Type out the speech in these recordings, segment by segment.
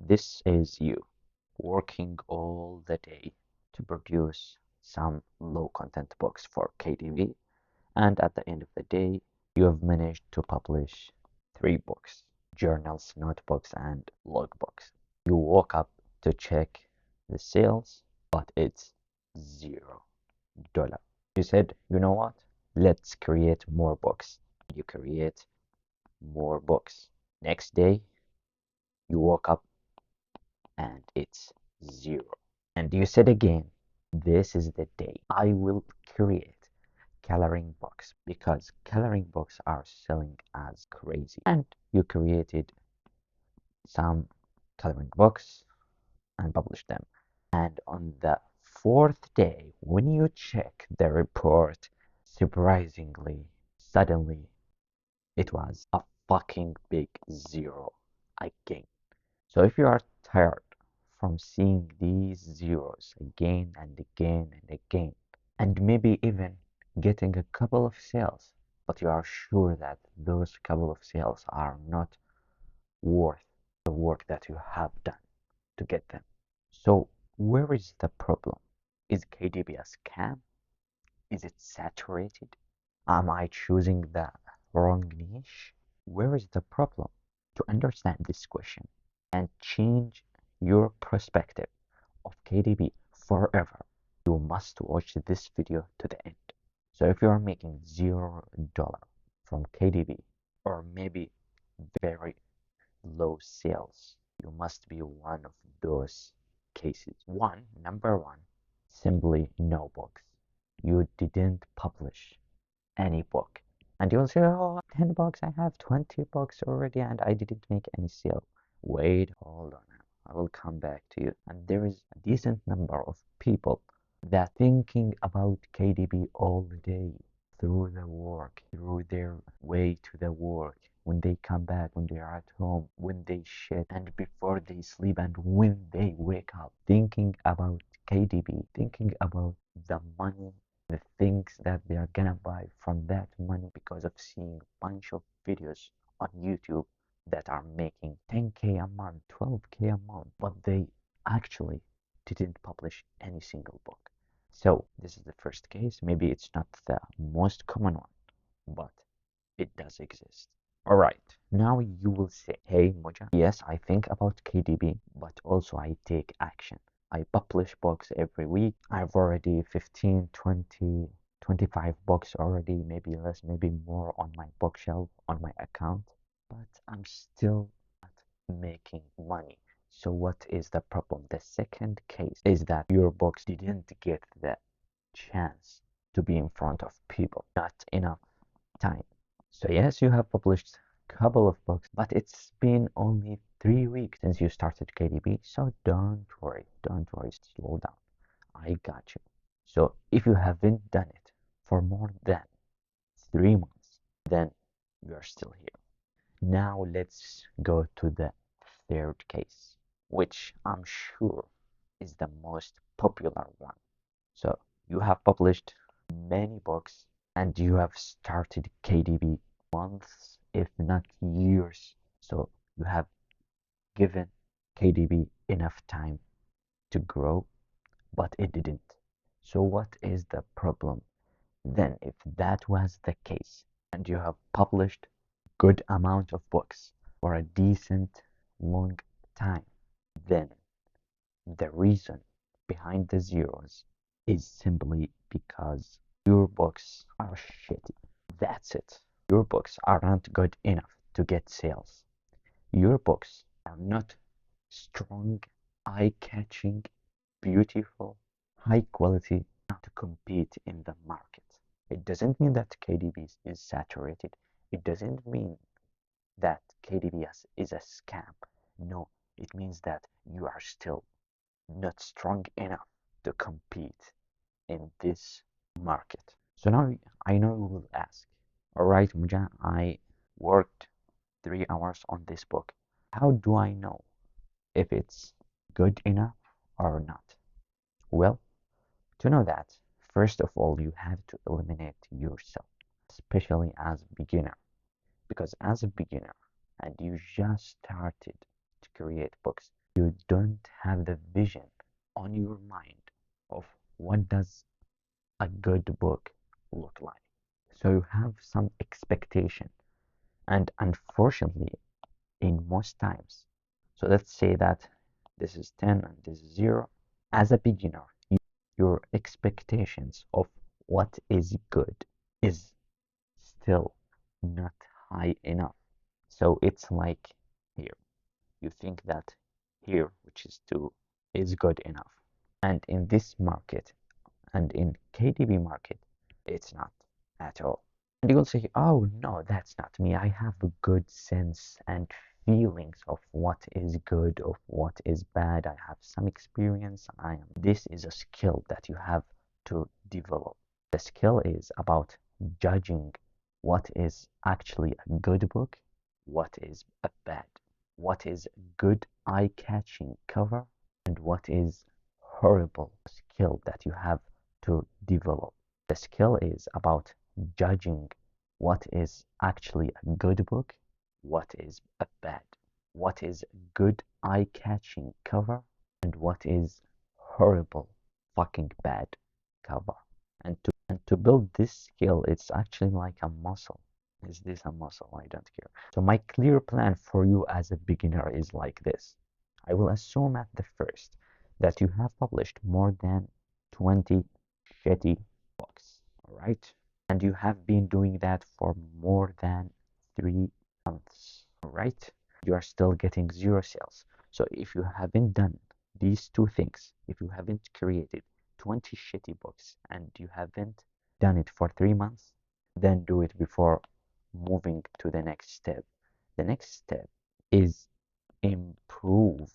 This is you working all the day to produce some low content books for KDB, and at the end of the day, you have managed to publish three books: journals, notebooks, and logbooks. You woke up to check the sales, but it's $0. You said, you know what? Let's create more books. You create more books. Next day, you woke up and it's 0. And you said again, this is the day I will create coloring books because coloring books are selling as crazy. And you created some coloring books and published them. And on the fourth day, when you check the report, surprisingly, suddenly, it was a fucking big 0 again. So if you are tired from seeing these zeros again and again and again, and maybe even getting a couple of sales, but you are sure that those couple of sales are not worth the work that you have done to get them. So where is the problem? Is KDB a scam? Is it saturated? Am I choosing the wrong niche? Where is the problem? To understand this question and change your perspective of KDB forever, you must watch this video to the end. So if you are making $0 from KDB, or maybe very low sales, you must be one of those cases. Number one, simply no books. You didn't publish any book. And you'll say, oh, 10 bucks, I have 20 bucks already and I didn't make any sale. Wait, hold on. I will come back to you. And there is a decent number of people that thinking about KDB all the day through the work, through their way to the work, when they come back, when they are at home, when they shit, and before they sleep, and when they wake up, thinking about KDB, thinking about the money, the things that they are gonna buy from that money because of seeing a bunch of videos on YouTube that are making 10k a month, 12k a month, but they actually didn't publish any single book. So this is the first case. Maybe it's not the most common one, but it does exist. All right, now you will say, hey Moja, yes, I think about KDB, but also I take action. I publish books every week. I've already 15, 20, 25 books already, maybe less, maybe more on my bookshelf, on my account, but I'm still not making money. So what is the problem? The second case is that your books didn't get the chance to be in front of people, not enough time. So yes, you have published a couple of books, but it's been only 3 weeks since you started KDB, so don't worry, slow down. I got you. So if you haven't done it for more than 3 months, then you are still here. Now let's go to the third case, which I'm sure is the most popular one. So you have published many books and you have started KDB months, if not years. So you have given KDB enough time to grow, but it didn't. So what is the problem? Then if that was the case and you have published good amount of books for a decent long time, then the reason behind the zeros is simply because your books are shitty. That's it. Your books are not good enough to get sales. Your books are not strong, eye-catching, beautiful, high quality to compete in the market. It doesn't mean that KDB is saturated. It doesn't mean that KDB is a scam. No, it means that you are still not strong enough to compete in this market. So now I know you will ask, all right, Muja, I worked 3 hours on this book. How do I know if it's good enough or not? Well, to know that, first of all, you have to eliminate yourself, especially as a beginner. Because as a beginner, and you just started to create books, You don't have the vision on your mind of what does a good book look like. So you have some expectation, and unfortunately, in most times, so let's say that this is 10 and this is 0. As a beginner, your expectations of what is good is still not high enough. So it's like here, you think that here, which is 2, is good enough. And in this market, and in KDB market, it's not at all. And you will say, oh no, that's not me. I have a good sense and feelings of what is good, of what is bad. I have some experience. This is a skill that you have to develop. The skill is about judging what is actually a good book, what is a bad, what is good eye-catching cover, and what is horrible skill that you have to develop. The skill is about judging what is actually a good book, what is a bad, what is good eye-catching cover, and what is horrible fucking bad cover. And to build this skill, it's actually like a muscle. Is this a muscle? I don't care. So my clear plan for you as a beginner is like this. I will assume at the first that you have published more than 20 shitty books, all right? And you have been doing that for more than 3 months, all right? You are still getting 0 sales. So if you haven't done these 2 things, if you haven't created 20 shitty books and you haven't done it for 3 months, then do it before moving to the next step. The next step is improve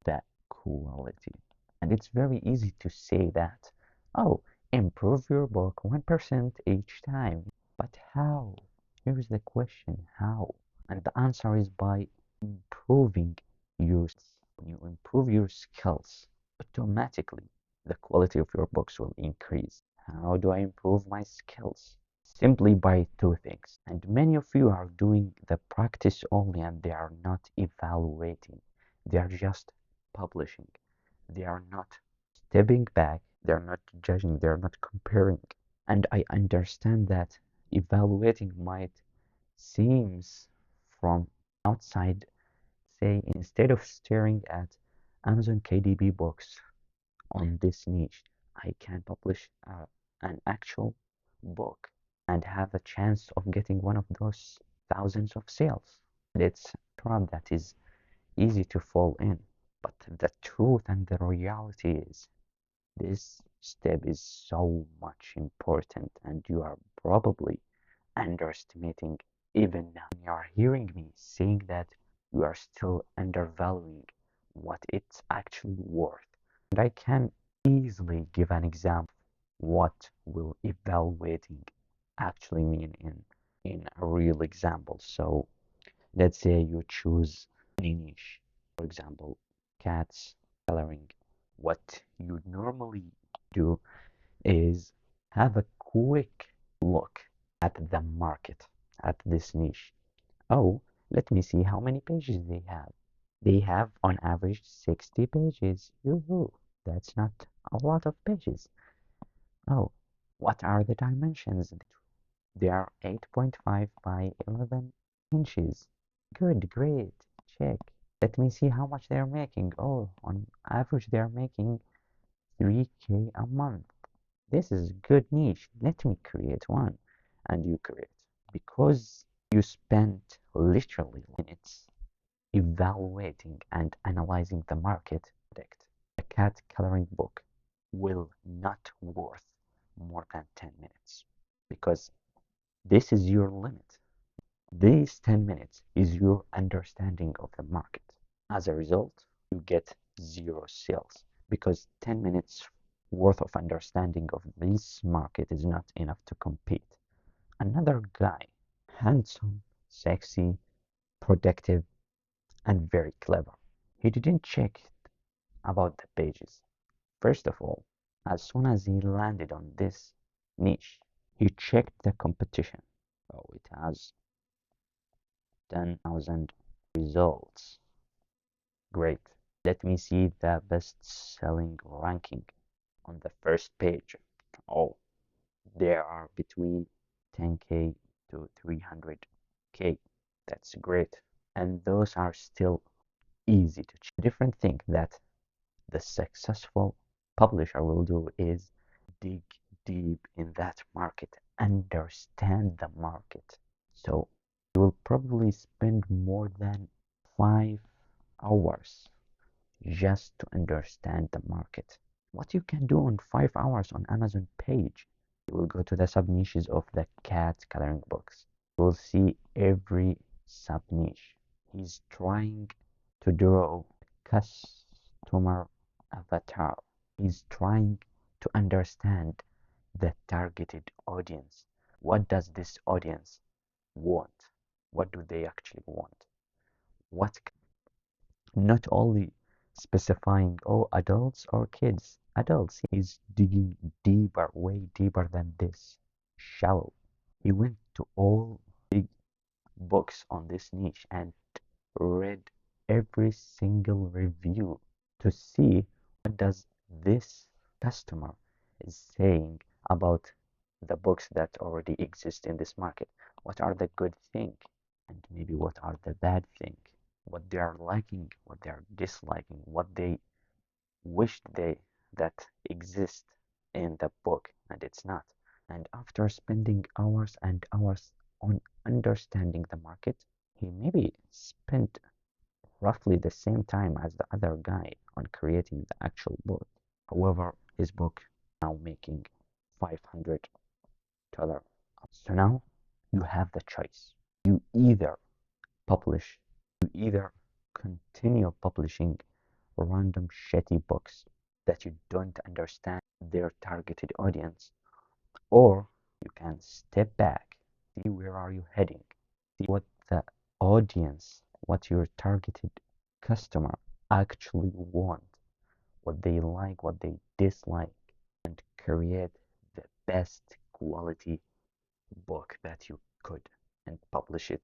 that quality. And it's very easy to say that, oh, improve your book 1% each time. But how? Here's the question, how? And the answer is by improving your when you improve your skills, automatically the quality of your books will increase. How do I improve my skills? Simply by 2 things. And many of you are doing the practice only and they are not evaluating. They are just publishing. They are not stepping back. They are not judging. They are not comparing. And I understand that evaluating might seems from outside, say, instead of staring at Amazon KDP books on this niche, I can publish an actual book and have a chance of getting one of those thousands of sales. And it's a trap that is easy to fall in. But the truth and the reality is this step is so much important, and you are probably underestimating even now. You are hearing me saying that you are still undervaluing what it's actually worth. And I can easily give an example what will evaluating actually mean in a real example. So let's say you choose any niche, for example, cats coloring. What you normally do is have a quick look at the market, at this niche. Oh, let me see how many pages they have. They have on average 60 pages. Yoo-hoo, that's not a lot of pages. Oh, what are the dimensions? They are 8.5 by 11 inches. Good, great, check. Let me see how much they're making. Oh, on average they're making 3K a month. This is good niche. Let me create one. And you create. Because you spent literally minutes evaluating and analyzing the market, a cat coloring book will not worth more than 10 minutes because this is your limit. These 10 minutes is your understanding of the market. As a result, you get 0 sales because 10 minutes worth of understanding of this market is not enough to compete. Another guy, handsome, sexy, productive, and very clever. He didn't check about the pages. First of all, as soon as he landed on this niche, he checked the competition. Oh, it has 10,000 results. Great. Let me see the best-selling ranking on the first page. Oh, there are between 10K to 300K. That's great. And those are still easy to achieve. Different thing that the successful publisher will do is dig deep in that market, understand the market. So you will probably spend more than 5 hours just to understand the market. What you can do in 5 hours on Amazon page, you will go to the sub niches of the cat coloring books. You will see every sub niche. He's trying to draw customer avatar. He's trying to understand the targeted audience. What does this audience want? What do they actually want? What not only specifying oh adults or kids, adults. He's digging deeper, way deeper than this, shallow. He went to all big books on this niche and read every single review to see what does this customer is saying about the books that already exist in this market. What are the good things and maybe what are the bad things, what they are liking, what they are disliking, what they wish they that exist in the book and it's not. And after spending hours and hours on understanding the market, he maybe spent roughly the same time as the other guy on creating the actual book. However, his book now making $500. So now you have the choice. You either publish, you either continue publishing random shitty books that you don't understand their targeted audience, or you can step back, see where are you heading, see what the audience, what your targeted customer actually want, what they like, what they dislike, and create the best quality book that you could and publish it